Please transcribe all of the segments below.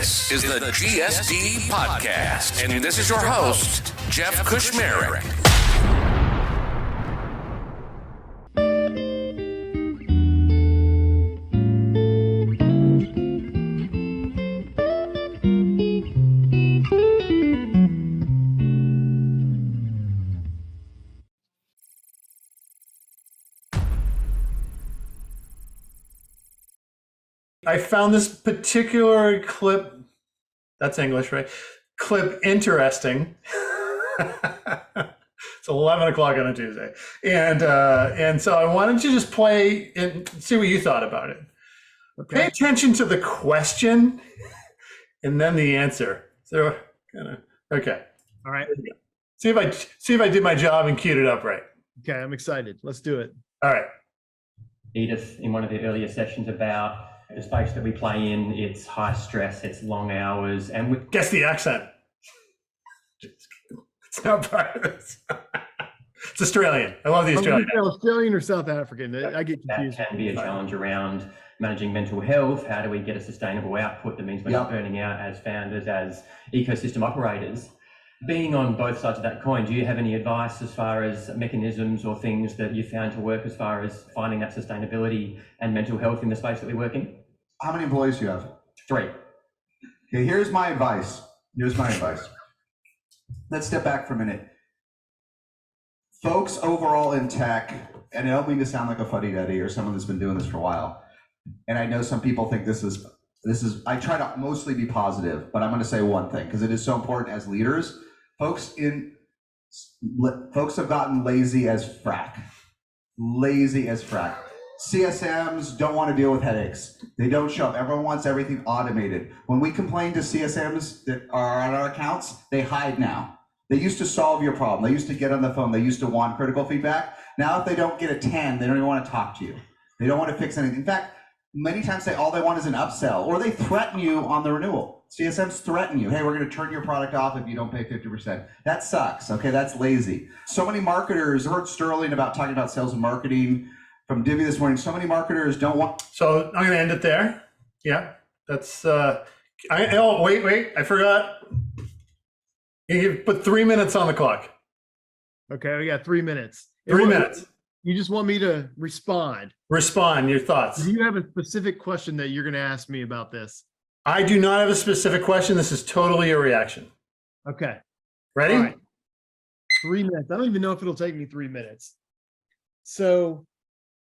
This is the GSD Podcast, and this is your host, Jeff Kushmerek. I found this particular clip, that's English, right? Clip interesting. It's 11 o'clock on a Tuesday. And so I wanted to just play and see what you thought about it. Okay. Pay attention to the question and then the answer. So, okay. All right. See if I did my job and queued it up right. Okay, I'm excited. Let's do it. All right. Edith, in one of the earlier sessions about the space that we play in, it's high stress, it's long hours, and we guess the accent. It's not part of this. It's Australian. I love the Australian. Australian or South African? I get confused. That can be a challenge around managing mental health. How do we get a sustainable output that means we're not burning out as founders, as ecosystem operators? Being on both sides of that coin, do you have any advice as far as mechanisms or things that you found to work as far as finding that sustainability and mental health in the space that we work in? How many employees do you have? 3. Okay, here's my advice. Let's step back for a minute. Folks overall in tech, and I don't mean to sound like a fuddy-duddy or someone that's been doing this for a while, and I know some people think this is, I try to mostly be positive, but I'm going to say one thing because it is so important as leaders. Folks have gotten lazy as frac. CSMs don't want to deal with headaches. They don't show up. Everyone wants everything automated. When we complain to CSMs that are on our accounts, they hide now. They used to solve your problem. They used to get on the phone. They used to want critical feedback. Now, if they don't get a 10, they don't even want to talk to you. They don't want to fix anything. In fact, many times all they want is an upsell, or they threaten you on the renewal. CSMs threaten you. Hey, we're going to turn your product off if you don't pay 50%. That sucks. Okay, that's lazy. So many marketers, I heard Sterling talking about sales and marketing from Divvy this morning. So many marketers don't want. So I'm going to end it there. Yeah, that's. Wait, I forgot. You put 3 minutes on the clock. Okay, we got 3 minutes. 3 minutes. You just want me to respond. Respond, your thoughts. Do you have a specific question that you're going to ask me about this? I do not have a specific question. This is totally a reaction. Okay. Ready? All right. 3 minutes. I don't even know if it'll take me 3 minutes. So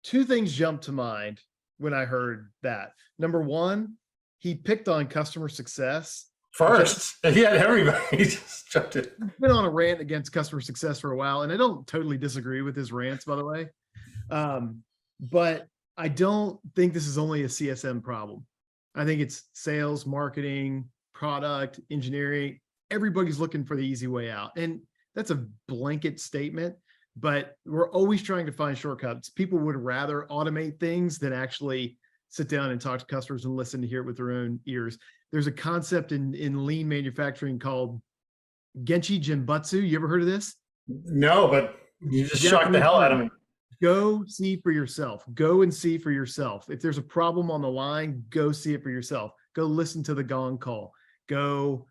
2 things jumped to mind when I heard that. Number one, he picked on customer success. First, he had everybody. He just jumped in. He's been on a rant against customer success for a while, and I don't totally disagree with his rants, by the way. But I don't think this is only a CSM problem. I think it's sales, marketing, product, engineering. Everybody's looking for the easy way out. And that's a blanket statement, but we're always trying to find shortcuts. People would rather automate things than actually sit down and talk to customers and listen to hear it with their own ears. There's a concept in lean manufacturing called Genchi Genbutsu. You ever heard of this? No, but you just shocked the hell out of me. Go see for yourself. Go and see for yourself. If there's a problem on the line, go see it for yourself. Go listen to the gong call. Go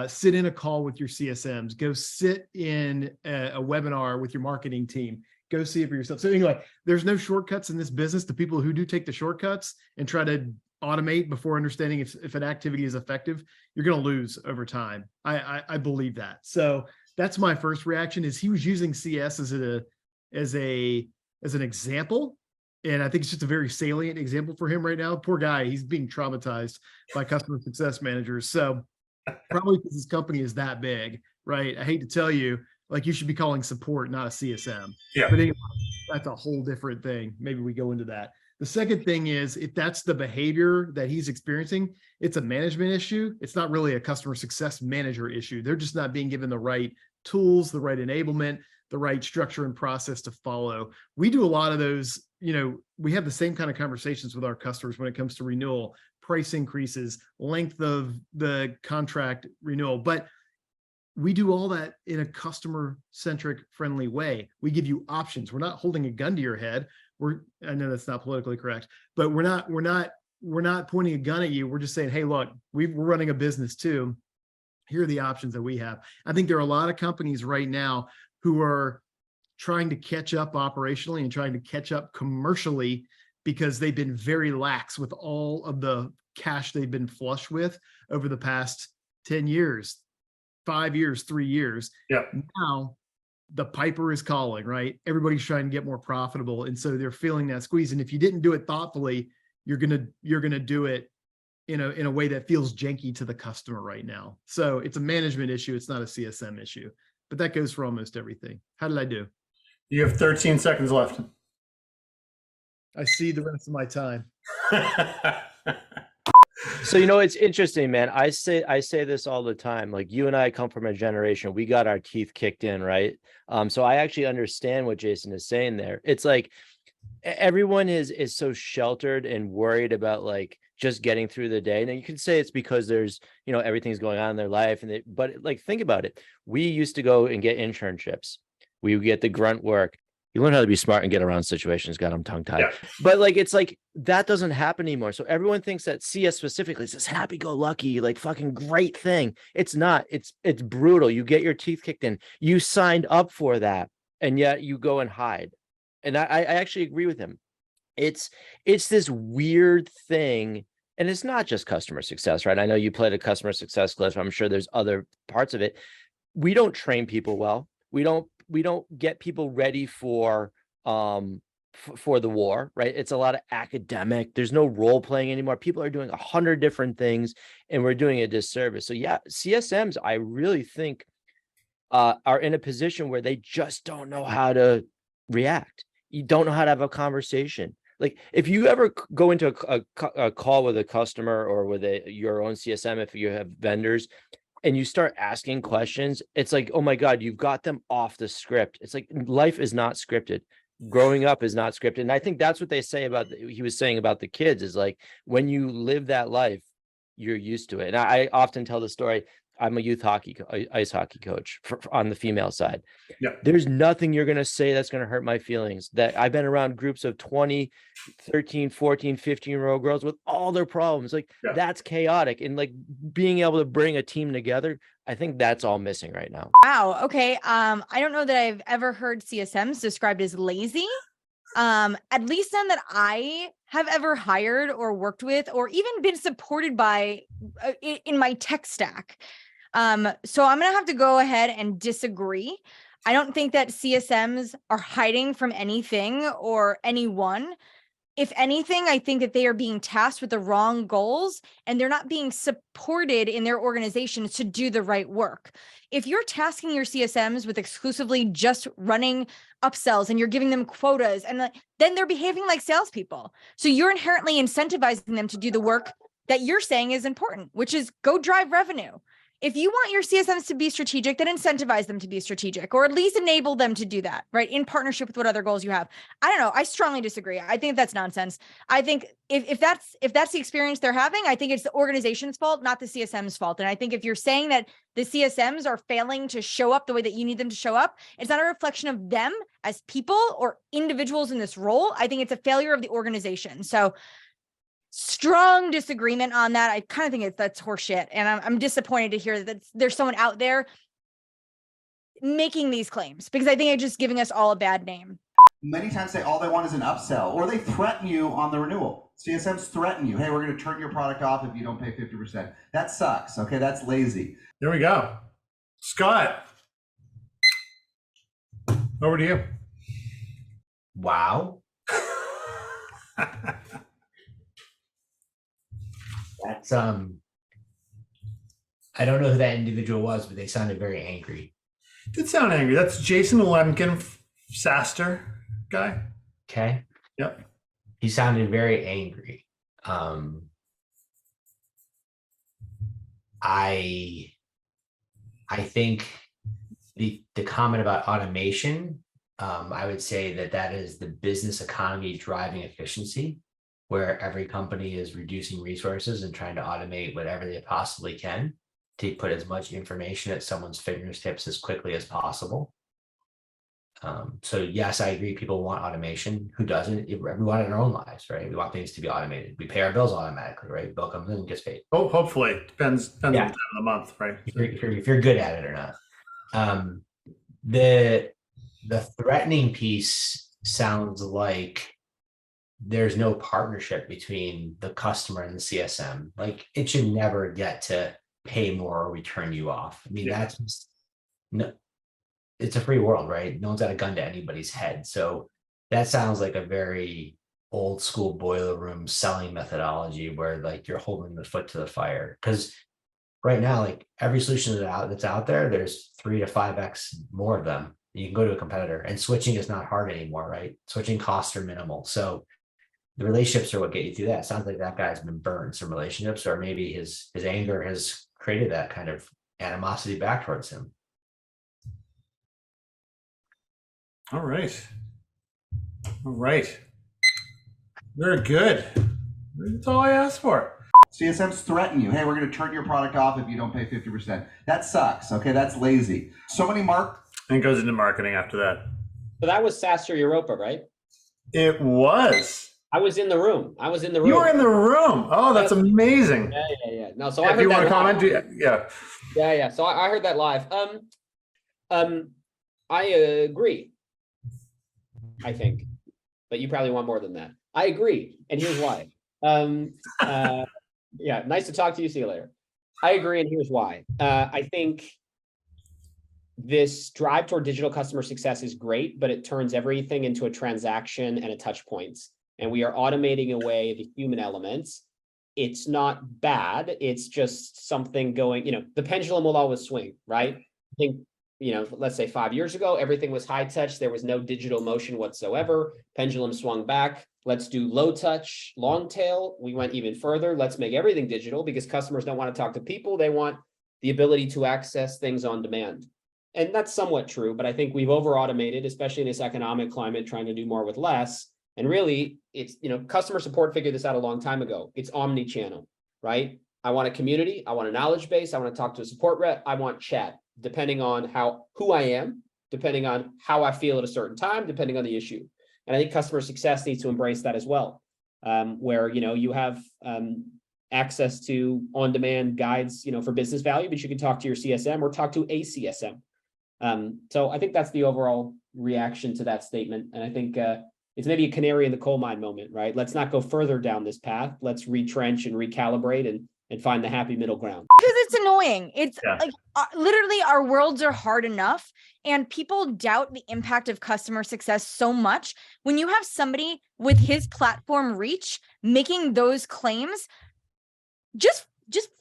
sit in a call with your CSMs. Go sit in a webinar with your marketing team. Go see it for yourself. So anyway, there's no shortcuts in this business. The people who do take the shortcuts and try to automate before understanding if an activity is effective, you're going to lose over time. I believe that. So that's my first reaction. Is he was using CS as an example, and I think it's just a very salient example for him right now. Poor guy, he's being traumatized by customer success managers. So probably because his company is that big, right? I hate to tell you, like, you should be calling support, not a CSM. Yeah. But anyway, that's a whole different thing. Maybe we go into that. The second thing is, if that's the behavior that he's experiencing, it's a management issue. It's not really a customer success manager issue. They're just not being given the right tools, the right enablement, the right structure and process to follow. We do a lot of those, we have the same kind of conversations with our customers when it comes to renewal, price increases, length of the contract renewal, but we do all that in a customer-centric, friendly way. We give you options. We're not holding a gun to your head. I know that's not politically correct, but we're not we're not pointing a gun at you. We're just saying, hey, look, we're running a business too. Here are the options that we have. I think there are a lot of companies right now who are trying to catch up operationally and trying to catch up commercially because they've been very lax with all of the cash they've been flush with over the past 10 years, 5 years, 3 years. Yeah. Now the piper is calling, right? Everybody's trying to get more profitable. And so they're feeling that squeeze. And if you didn't do it thoughtfully, you're gonna do it in a way that feels janky to the customer right now. So it's a management issue. It's not a CSM issue, but that goes for almost everything. How did I do? You have 13 seconds left. I see the rest of my time. So, it's interesting, man. I say this all the time. Like, you and I come from a generation, we got our teeth kicked in, right? So I actually understand what Jason is saying there. It's like everyone is so sheltered and worried about like just getting through the day. Now you can say it's because there's, everything's going on in their life, but like, think about it. We used to go and get internships. We would get the grunt work. You learn how to be smart and get around situations. God, I'm tongue tied. Yeah. But like, it's like that doesn't happen anymore. So everyone thinks that CS specifically is this happy-go-lucky, like fucking great thing. It's not. It's brutal. You get your teeth kicked in. You signed up for that, and yet you go and hide. And I actually agree with him. It's this weird thing, and it's not just customer success, right? I know you played a customer success clip. I'm sure there's other parts of it. We don't train people well. We don't get people ready for the war, right? It's a lot of academic. There's no role playing anymore. People are doing 100 different things, and we're doing a disservice. So yeah, CSMs, I really think are in a position where they just don't know how to react. You don't know how to have a conversation. Like, if you ever go into a call with a customer or with your own CSM, if you have vendors, and you start asking questions, it's like, oh my God, you've got them off the script. It's like, life is not scripted. Growing up is not scripted. And I think that's what they say he was saying about the kids, is like, when you live that life, you're used to it. And I often tell the story. I'm a youth ice hockey coach on the female side. Yeah. There's nothing you're going to say that's going to hurt my feelings. That I've been around groups of 20, 13, 14, 15-year-old girls with all their problems. Like, that's chaotic. And like, being able to bring a team together, I think that's all missing right now. Wow. Okay. I don't know that I've ever heard CSMs described as lazy. At least none that I have ever hired or worked with or even been supported by in my tech stack. So I'm going to have to go ahead and disagree. I don't think that CSMs are hiding from anything or anyone. If anything, I think that they are being tasked with the wrong goals and they're not being supported in their organizations to do the right work. If you're tasking your CSMs with exclusively just running upsells and you're giving them quotas, and then they're behaving like salespeople. So you're inherently incentivizing them to do the work that you're saying is important, which is go drive revenue. If you want your CSMs to be strategic, then incentivize them to be strategic, or at least enable them to do that, right? In partnership with what other goals you have. I don't know. I strongly disagree. I think that's nonsense. I think if that's the experience they're having, I think it's the organization's fault, not the CSM's fault. And I think if you're saying that the CSMs are failing to show up the way that you need them to show up, it's not a reflection of them as people or individuals in this role. I think it's a failure of the organization. So strong disagreement on that. I kind of think that's horseshit. And I'm disappointed to hear that there's someone out there making these claims, because I think it's just giving us all a bad name. Many times all they want is an upsell, or they threaten you on the renewal. CSMs threaten you. Hey, we're going to turn your product off if you don't pay 50%. That sucks. Okay, that's lazy. There we go. Scott, over to you. Wow. That's I don't know who that individual was, but they sounded very angry. Did sound angry. That's Jason Lempkin, SaaStr guy. Okay. Yep. He sounded very angry. I think the comment about automation, I would say that is the business economy driving efficiency, where every company is reducing resources and trying to automate whatever they possibly can to put as much information at someone's fingertips as quickly as possible. So yes, I agree. People want automation. Who doesn't? We want it in our own lives, right? We want things to be automated. We pay our bills automatically, right? Bill comes in and gets paid. Oh, hopefully. Depends on the Yeah. time of the month, right? If you're good at it or not. The threatening piece sounds like there's no partnership between the customer and the CSM. Like it should never get to pay more or we turn you off. I mean, that's just, no, it's a free world, right? No one's got a gun to anybody's head. So that sounds like a very old school boiler room selling methodology where like you're holding the foot to the fire. Because right now, like every solution that's out there, there's 3 to 5x more of them. You can go to a competitor, and switching is not hard anymore, right? Switching costs are minimal. So the relationships are what get you through that. It sounds like that guy's been burned some relationships, or maybe his anger has created that kind of animosity back towards him. All right. All right. Very good. That's all I asked for. CSMs threaten you. Hey, we're going to turn your product off if you don't pay 50%. That sucks. Okay, that's lazy. So many And it goes into marketing after that. So that was SaaStr Europa, right? It was. I was in the room. You were in the room. Oh, that's amazing. Yeah. No, so If I heard you that want to live. comment, yeah. Yeah. So I heard that live. I agree. I think, but you probably want more than that. I agree, and here's why. Yeah, nice to talk to you. See you later. I agree, and here's why. I think this drive toward digital customer success is great, but it turns everything into a transaction and a touch points. And we are automating away the human elements. It's not bad. It's just something going, the pendulum will always swing, right? I think, let's say 5 years ago, everything was high touch. There was no digital motion whatsoever. Pendulum swung back. Let's do low touch, long tail. We went even further. Let's make everything digital because customers don't want to talk to people. They want the ability to access things on demand. And that's somewhat true, but I think we've over automated, especially in this economic climate, trying to do more with less. And really, it's, customer support figured this out a long time ago. It's omni-channel, right? I want a community. I want a knowledge base. I want to talk to a support rep. I want chat, depending on who I am, depending on how I feel at a certain time, depending on the issue. And I think customer success needs to embrace that as well, where, you have access to on-demand guides, for business value, but you can talk to your CSM or talk to a CSM. So I think that's the overall reaction to that statement. And I think it's maybe a canary in the coal mine moment, right? Let's not go further down this path. Let's retrench and recalibrate and find the happy middle ground. Because it's annoying. It's like literally our worlds are hard enough and people doubt the impact of customer success so much. When you have somebody with his platform reach making those claims, just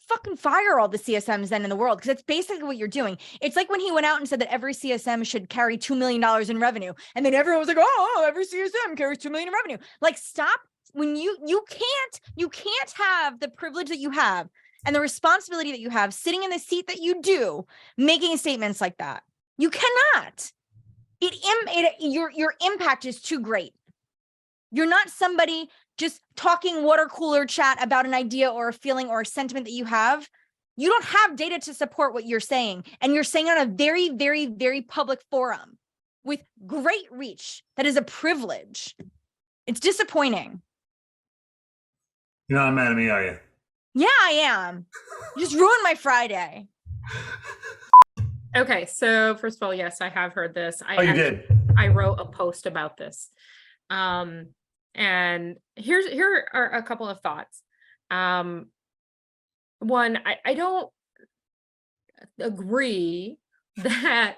fucking fire all the CSMs then in the world, because that's basically what you're doing. It's like when he went out and said that every CSM should carry $2 million in revenue. And then everyone was like, oh, every CSM carries $2 million in revenue. Like, stop. When you can't have the privilege that you have and the responsibility that you have sitting in the seat that you do, making statements like that. You cannot. Your impact is too great. You're not somebody just talking water cooler chat about an idea or a feeling or a sentiment that you have. You don't have data to support what you're saying. And you're saying on a very, very, very public forum with great reach. That is a privilege. It's disappointing. You're not mad at me, are you? Yeah, I am. You just ruined my Friday. Okay, so first of all, yes, I have heard this. You did? I wrote a post about this. And here are a couple of thoughts. One, I don't agree that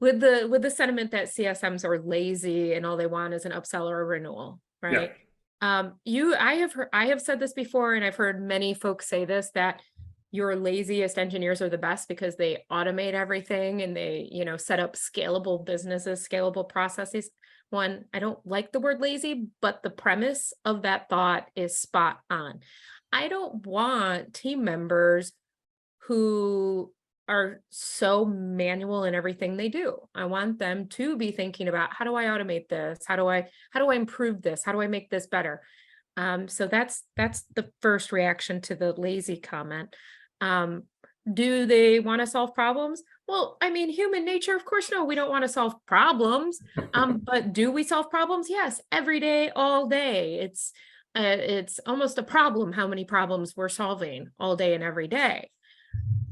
with the sentiment that CSMs are lazy and all they want is an upsell or a renewal, right? Yeah. I have said this before, and I've heard many folks say this, that your laziest engineers are the best because they automate everything and they, set up scalable businesses, scalable processes. One, I don't like the word lazy, but the premise of that thought is spot on. I don't want team members who are so manual in everything they do. I want them to be thinking about, how do I automate this? How do I improve this? How do I make this better? So that's the first reaction to the lazy comment. Do they want to solve problems? Well, I mean, human nature, of course, no, we don't want to solve problems. But do we solve problems? Yes, every day, all day. It's almost a problem how many problems we're solving all day and every day.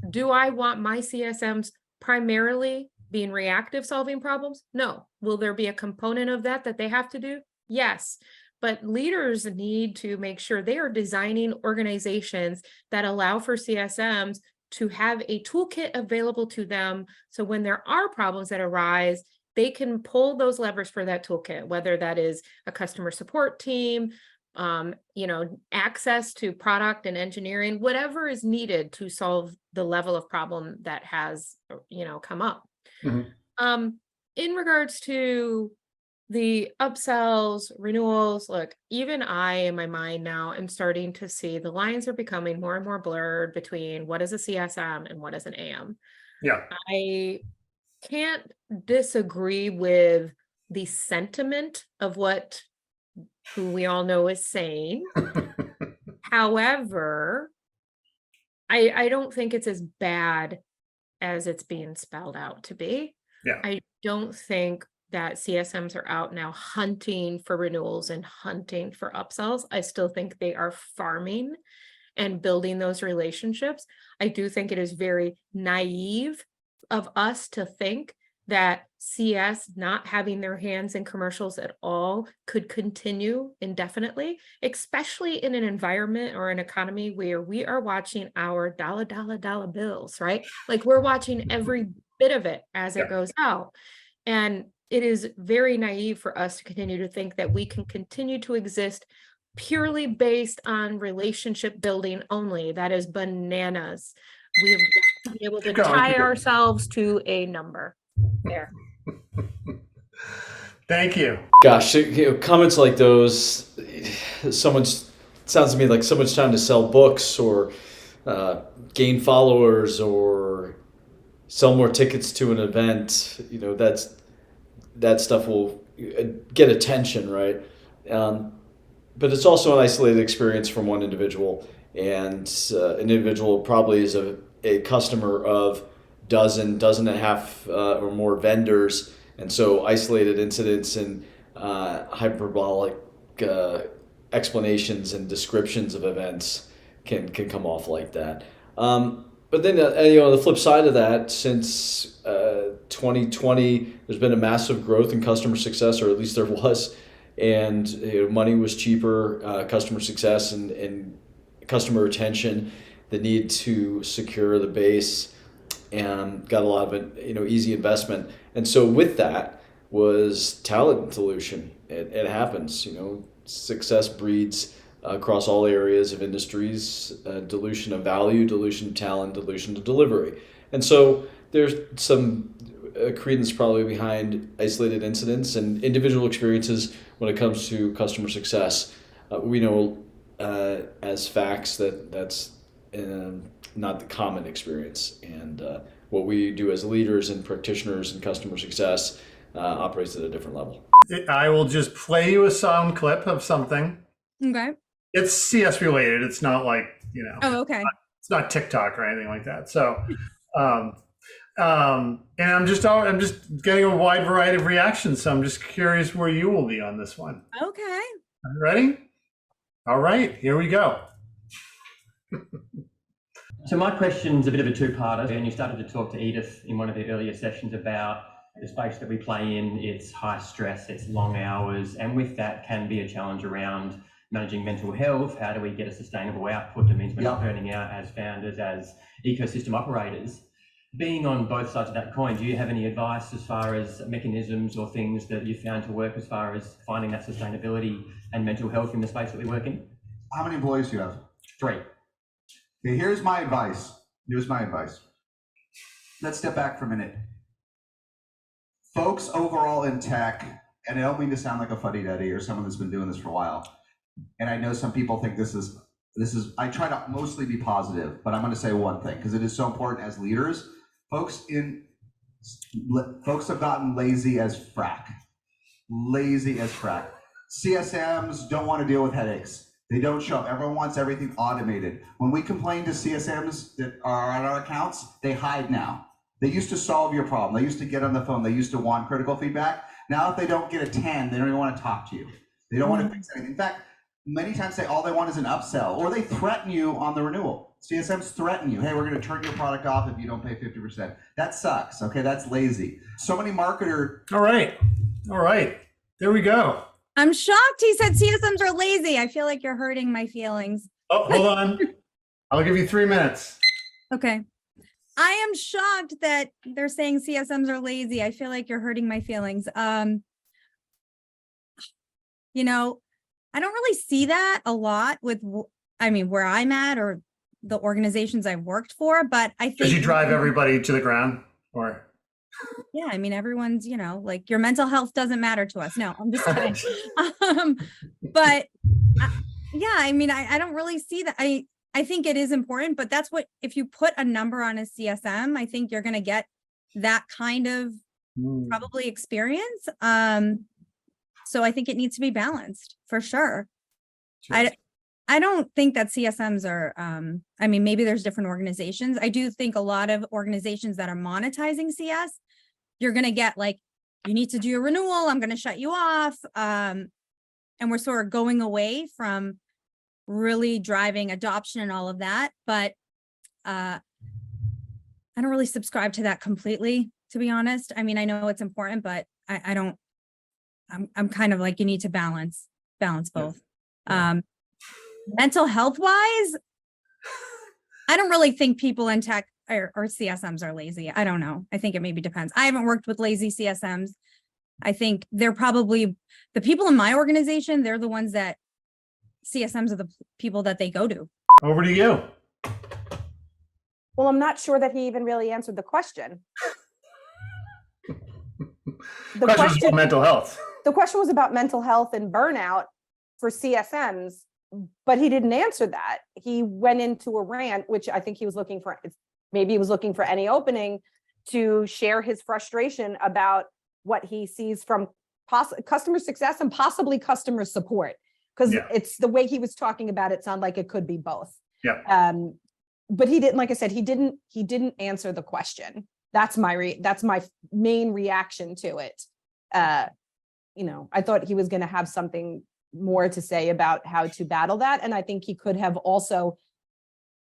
Do I want my CSMs primarily being reactive solving problems? No. Will there be a component of that they have to do? Yes. But leaders need to make sure they are designing organizations that allow for CSMs to have a toolkit available to them. So when there are problems that arise, they can pull those levers for that toolkit, whether that is a customer support team, access to product and engineering, whatever is needed to solve the level of problem that has, come up. Mm-hmm. In regards to the upsells, renewals, look, even I, in my mind now, am starting to see the lines are becoming more and more blurred between what is a CSM and what is an AM. Yeah. I can't disagree with the sentiment of who we all know is saying. However, I don't think it's as bad as it's being spelled out to be. Yeah. I don't think that CSMs are out now hunting for renewals and hunting for upsells. I still think they are farming and building those relationships. I do think it is very naive of us to think that CS not having their hands in commercials at all could continue indefinitely, especially in an environment or an economy where we are watching our dollar bills, right? Like we're watching every bit of it as it goes out. And it is very naive for us to continue to think that we can continue to exist purely based on relationship building only. That is bananas. We have got to be able to tie ourselves to a number. There. Thank you. Gosh, comments like those, sounds to me like someone's trying to sell books or gain followers or sell more tickets to an event. That stuff will get attention, right? But it's also an isolated experience from one individual, and an individual probably is a customer of dozen and a half or more vendors, and so isolated incidents and hyperbolic explanations and descriptions of events can come off like that. But then, the flip side of that, since 2020, there's been a massive growth in customer success, or at least there was, and money was cheaper, customer success and customer retention, the need to secure the base, and got a lot of it, easy investment. And so with that was talent dilution. It happens, success breeds across all areas of industries, dilution of value, dilution of talent, dilution of delivery. And so there's some credence probably behind isolated incidents and individual experiences when it comes to customer success. We know as facts that's not the common experience. And what we do as leaders and practitioners in customer success operates at a different level. I will just play you a sound clip of something. Okay. It's CS related. It's not like, Oh, okay. It's not TikTok or anything like that. So, and I'm just getting a wide variety of reactions. So I'm just curious where you will be on this one. Okay. Ready? All right, here we go. So my question's a bit of a two-parter, and you started to talk to Edith in one of the earlier sessions about the space that we play in. It's high stress, it's long hours, and with that can be a challenge around managing mental health. How do we get a sustainable output that means we're not burning out as founders, as ecosystem operators? Being on both sides of that coin, do you have any advice as far as mechanisms or things that you found to work as far as finding that sustainability and mental health in the space that we work in? How many employees do you have? 3. Okay, here's my advice. Let's step back for a minute. Folks overall in tech, and I don't mean to sound like a fuddy-duddy or someone that's been doing this for a while, and I know some people think this is, I try to mostly be positive, but I'm going to say one thing because it is so important as leaders. Folks have gotten lazy as frac. CSMs don't want to deal with headaches. They don't show up. Everyone wants everything automated. When we complain to CSMs that are on our accounts, they hide now. They used to solve your problem. They used to get on the phone. They used to want critical feedback. Now, if they don't get a 10, they don't even want to talk to you. They don't want to fix anything. In fact, many times all they want is an upsell, or they threaten you on the renewal. CSMs threaten you. Hey, we're going to turn your product off if you don't pay 50%. That sucks. Okay, that's lazy. So many marketers. All right. There we go. I'm shocked he said CSMs are lazy. I feel like you're hurting my feelings. Oh, hold on. I'll give you 3 minutes. Okay. I am shocked that they're saying CSMs are lazy. I feel like you're hurting my feelings. You know, I don't really see that a lot with, where I'm at or the organizations I've worked for, but I think. Because you drive everybody to the ground, or? Yeah, everyone's, like your mental health doesn't matter to us. No, I'm just kidding. But yeah, I don't really see that. I think it is important, but that's what, if you put a number on a CSM, I think you're going to get that kind of probably experience. So I think it needs to be balanced for sure. I don't think that CSMs are, maybe there's different organizations. I do think a lot of organizations that are monetizing CS, you're going to get like, you need to do a renewal. I'm going to shut you off. And we're sort of going away from really driving adoption and all of that. But I don't really subscribe to that completely, to be honest. I know it's important, but I don't, I'm kind of like, you need to balance both. Mental health wise, I don't really think people in tech or CSMs are lazy. I don't know. I think it maybe depends. I haven't worked with lazy CSMs. I think they're probably the people in my organization. They're the ones that CSMs are the people that they go to. Over to you. Well, I'm not sure that he even really answered the question. The question was about mental health. The question was about mental health and burnout for CSMs, but he didn't answer that. He went into a rant, which I think he was looking for. Maybe he was looking for any opening to share his frustration about what he sees from customer success and possibly customer support. Because it's the way he was talking about it sounded like it could be both. Yeah. But he didn't, like I said, he didn't answer the question. That's my main reaction to it. I thought he was going to have something more to say about how to battle that. And I think he could have also,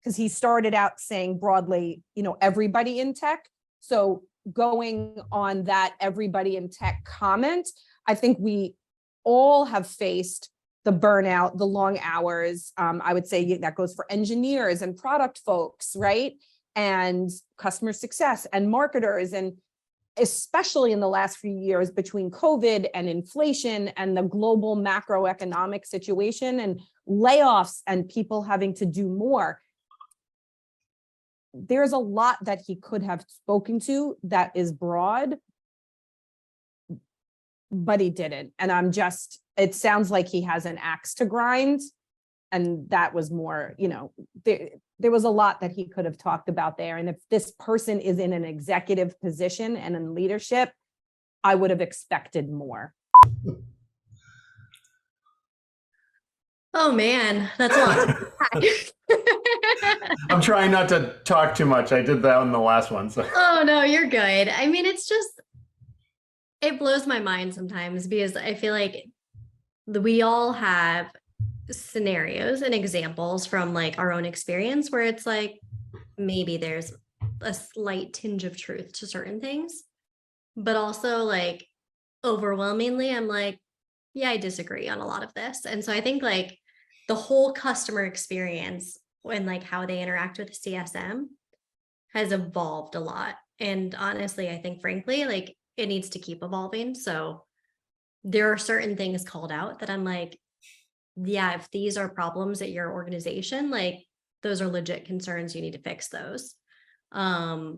because he started out saying broadly, everybody in tech. So going on that everybody in tech comment, I think we all have faced the burnout, the long hours. I would say that goes for engineers and product folks, right? And customer success and marketers, and especially in the last few years between COVID and inflation and the global macroeconomic situation and layoffs and people having to do more. There's a lot that he could have spoken to that is broad, but he didn't. And it sounds like he has an axe to grind. And that was more, there was a lot that he could have talked about there. And if this person is in an executive position and in leadership, I would have expected more. Oh man, that's a lot. I'm trying not to talk too much. I did that on the last one. So. Oh no, you're good. It's just, it blows my mind sometimes because I feel like we all have scenarios and examples from like our own experience where it's like maybe there's a slight tinge of truth to certain things, but also like overwhelmingly I'm like, yeah, I disagree on a lot of this. And so I think like the whole customer experience and like how they interact with the CSM has evolved a lot. And honestly, I think frankly, like it needs to keep evolving. So there are certain things called out that I'm like, yeah, if these are problems at your organization, like those are legit concerns, you need to fix those. I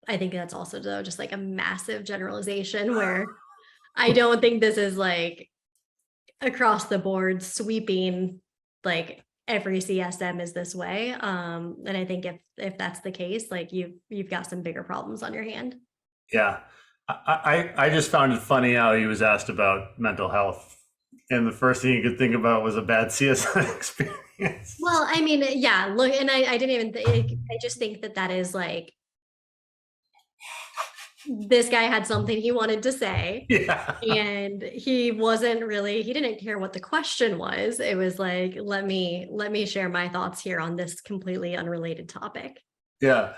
think that's also though just like a massive generalization where I don't think this is like across the board sweeping, like every CSM is this way. And I think if that's the case, like you've got some bigger problems on your hand. Yeah. I just found it funny how he was asked about mental health and the first thing you could think about was a bad CSM experience. Well, I mean, yeah, look, and I didn't even think, I just think that is like, this guy had something he wanted to say, and he didn't care what the question was. It was like, let me share my thoughts here on this completely unrelated topic. Yeah.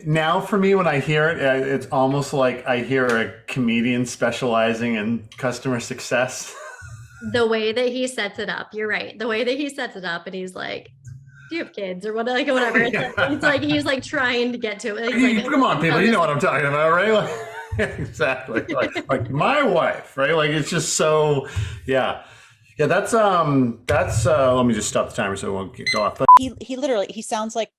Now for me, when I hear it, it's almost like I hear a comedian specializing in customer success. The way that he sets it up, you're right. The way that he sets it up, and he's like, do you have kids or what, like whatever. It's like he's like trying to get to it. Like, come on, people, you know what I'm talking about, right? Like, exactly. Like my wife, right? Like it's just so, yeah. That's let me just stop the timer so it won't go off. But he sounds like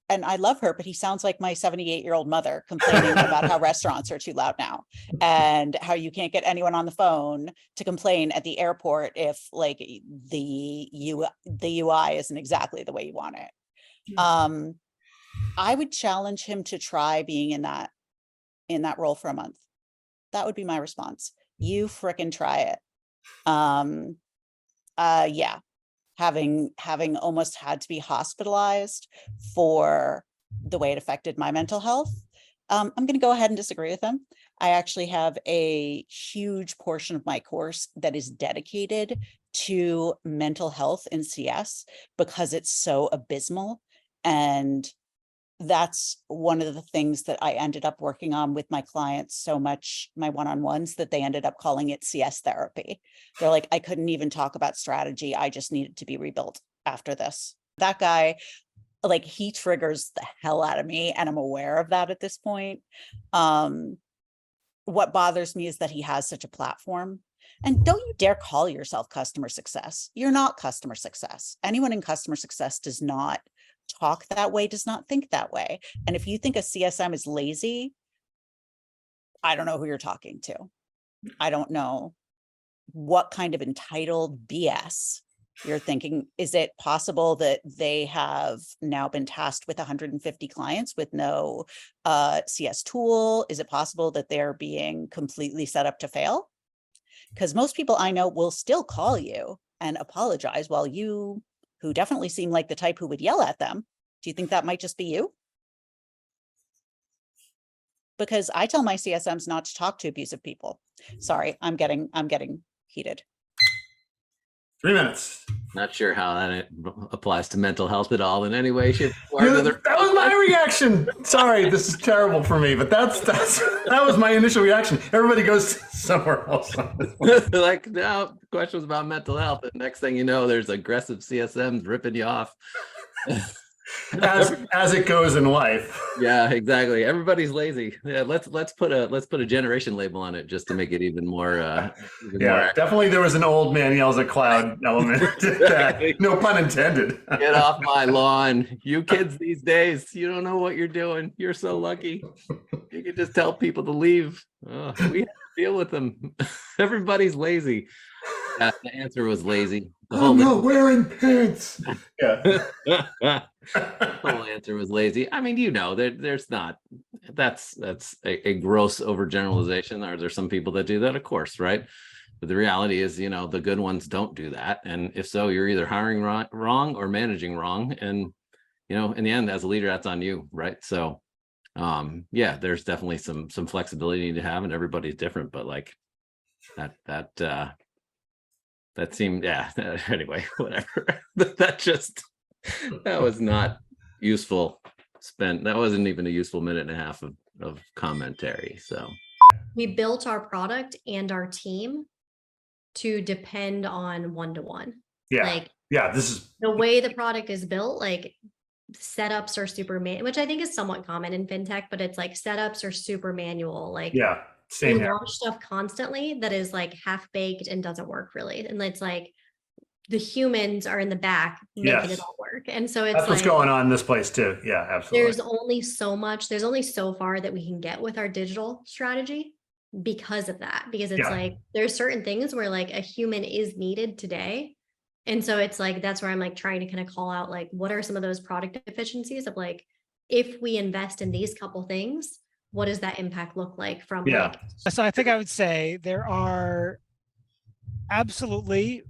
and I love her, but he sounds like my 78-year-old mother complaining about how restaurants are too loud now and how you can't get anyone on the phone to complain at the airport if like the UI isn't exactly the way you want it. I would challenge him to try being in that role for a month. That would be my response. You frickin' try it. Yeah. Having almost had to be hospitalized for the way it affected my mental health. I'm going to go ahead and disagree with him. I actually have a huge portion of my course that is dedicated to mental health in CS because it's so abysmal. And that's one of the things that I ended up working on with my clients so much, my one-on-ones, that they ended up calling it CS therapy. They're like, I couldn't even talk about strategy. I just needed to be rebuilt after this. That guy, like, he triggers the hell out of me, and I'm aware of that at this point. What bothers me is that he has such a platform. And don't you dare call yourself customer success. You're not customer success. Anyone in customer success does not talk that way, does not think that way. And if you think a CSM is lazy, I don't know who you're talking to. I don't know what kind of entitled BS you're thinking. Is it possible that they have now been tasked with 150 clients with no CS tool? Is it possible that they're being completely set up to fail? Because most people I know will still call you and apologize, while you, who definitely seem like the type who would yell at them, do you think that might just be you? Because I tell my CSMs not to talk to abusive people. Sorry, I'm getting heated. 3 minutes. Not sure how that applies to mental health at all in any way, shape, or That another. was my reaction. Sorry, this is terrible for me, but that was my initial reaction. Everybody goes somewhere else. Like, no, the question was about mental health. And next thing you know, there's aggressive CSMs ripping you off. as it goes in life. Yeah, exactly. Everybody's lazy. Yeah, let's put a generation label on it just to make it even more. Definitely. There was an old man yells at cloud element. No pun intended. Get off my lawn, you kids these days. You don't know what you're doing. You're so lucky. You can just tell people to leave. Oh, we have to deal with them. Everybody's lazy. Yeah, the answer was lazy. I'm not wearing pants. Yeah. The whole answer was lazy. I mean, there's not. That's a gross overgeneralization. Are there some people that do that? Of course, right? But the reality is, the good ones don't do that. And if so, you're either hiring wrong or managing wrong. And in the end, as a leader, that's on you, right? So, yeah, there's definitely some flexibility you need to have, and everybody's different. But like that seemed, yeah. Anyway, whatever. That was not useful. That wasn't even a useful minute and a half of commentary. So we built our product and our team to depend on one-to-one. Yeah. This is the way the product is built. Like, setups are super which I think is somewhat common in fintech, but it's like setups are super manual. Like, yeah. Same here. Launch stuff constantly that is like half baked and doesn't work really. And it's like the humans are in the back making it all work. And so that's what's going on in this place too. Yeah, absolutely. There's only so far that we can get with our digital strategy because of that. Because it's like there's certain things where like a human is needed today. And so it's like that's where I'm like trying to kind of call out like what are some of those product efficiencies of like if we invest in these couple things, what does that impact look like from like? So I think I would say there are absolutely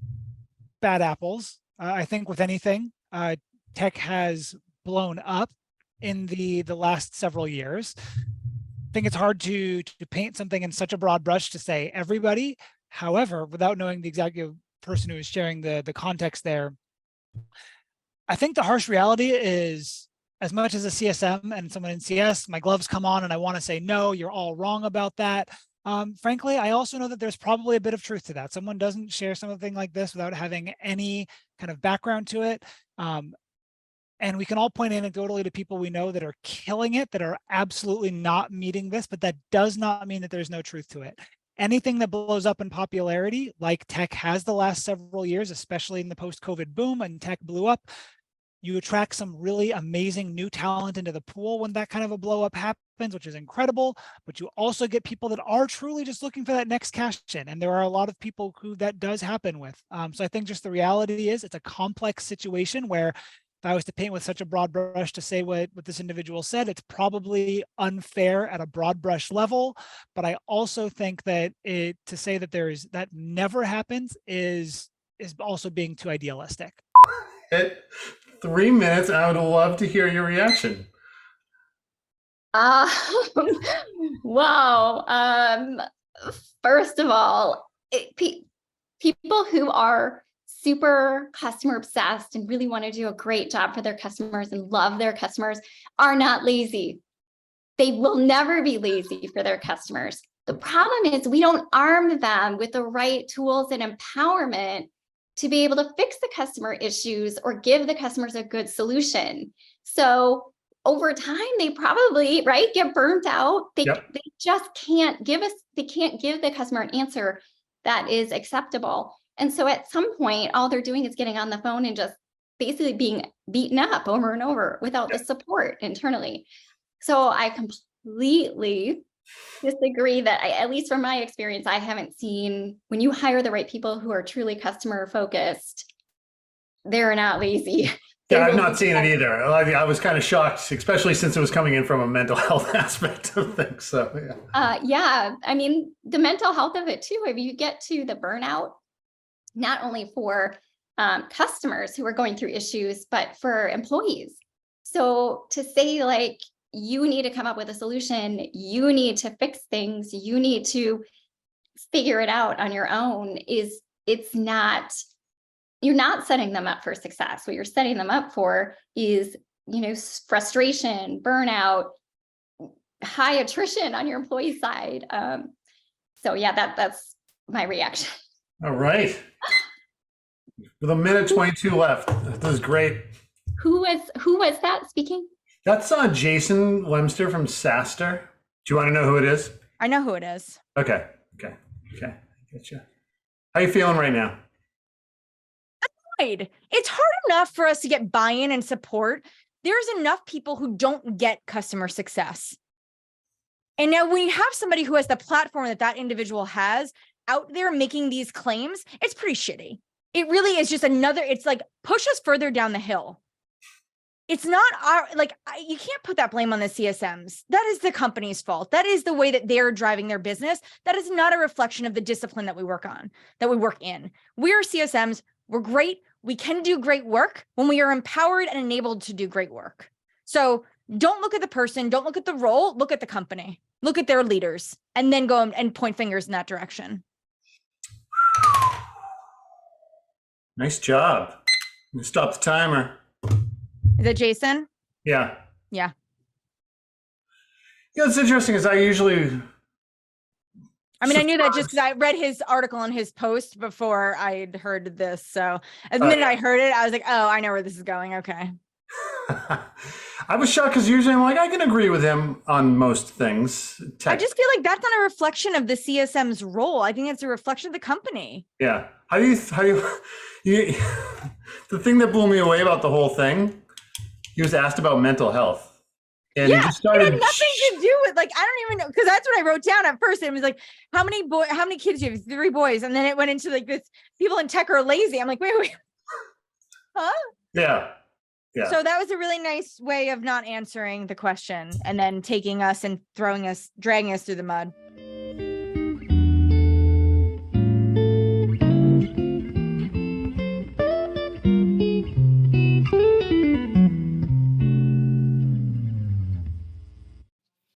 bad apples. I think with anything, tech has blown up in the last several years. I think it's hard to paint something in such a broad brush to say everybody. However, without knowing the exact person who is sharing the context there, I think the harsh reality is, as much as a CSM and someone in CS, my gloves come on and I want to say, no, you're all wrong about that. Frankly, I also know that there's probably a bit of truth to that. Someone doesn't share something like this without having any kind of background to it. And we can all point anecdotally to people we know that are killing it, that are absolutely not meeting this, but that does not mean that there's no truth to it. Anything that blows up in popularity, like tech has the last several years, especially in the post-COVID boom and tech blew up, you attract some really amazing new talent into the pool when that kind of a blow up happens, which is incredible. But you also get people that are truly just looking for that next cash in. And there are a lot of people who that does happen with. So I think just the reality is it's a complex situation where if I was to paint with such a broad brush to say what this individual said, it's probably unfair at a broad brush level. But I also think that to say that that never happens is also being too idealistic. 3 minutes. I would love to hear your reaction. Wow. First of all, people who are super customer obsessed and really want to do a great job for their customers and love their customers are not lazy. They will never be lazy for their customers. The problem is we don't arm them with the right tools and empowerment to be able to fix the customer issues or give the customers a good solution. So over time, they probably, get burnt out. They just can't give the customer an answer that is acceptable. And so at some point, all they're doing is getting on the phone and just basically being beaten up over and over without the support internally. So I completely disagree that at least from my experience, I haven't seen when you hire the right people who are truly customer focused, they're not lazy. Yeah, I've not seen it either. I was kind of shocked, especially since it was coming in from a mental health aspect of things. So yeah, I mean, the mental health of it too, if you get to the burnout, not only for customers who are going through issues, but for employees. So to say you need to come up with a solution, you need to fix things, you need to figure it out on your own you're not setting them up for success. What you're setting them up for is, frustration, burnout, high attrition on your employee side. So yeah, that's my reaction. All right. With 1:22 left. This is great. Who was that speaking? That's Jason Lempkin from SaaStr. Do you want to know who it is? I know who it is. Okay. Gotcha. How you feeling right now? It's hard enough for us to get buy-in and support. There's enough people who don't get customer success. And now when you have somebody who has the platform that individual has out there making these claims, it's pretty shitty. It really is just it's like push us further down the hill. It's not you can't put that blame on the CSMs. That is the company's fault. That is the way that they're driving their business. That is not a reflection of the discipline that we work in. We're CSMs. We're great. We can do great work when we are empowered and enabled to do great work. So don't look at the person, don't look at the role, look at the company, look at their leaders, and then go and point fingers in that direction. Nice job. Stop the timer. Is it Jason? Yeah. Yeah. It's interesting because I knew that just because I read his article and his post before I had heard this. So the minute I heard it, I was like, oh, I know where this is going. Okay. I was shocked because usually I'm like, I can agree with him on most things. I just feel like that's not a reflection of the CSM's role. I think it's a reflection of the company. Yeah. How do you the thing that blew me away about the whole thing, he was asked about mental health. And yeah, he just started, it had nothing to do with I don't even know, because that's what I wrote down at first. It was like, how many kids do you have? 3 boys. And then it went into this people in tech are lazy. I'm like, wait. Huh? Yeah. So that was a really nice way of not answering the question and then taking us and dragging us through the mud.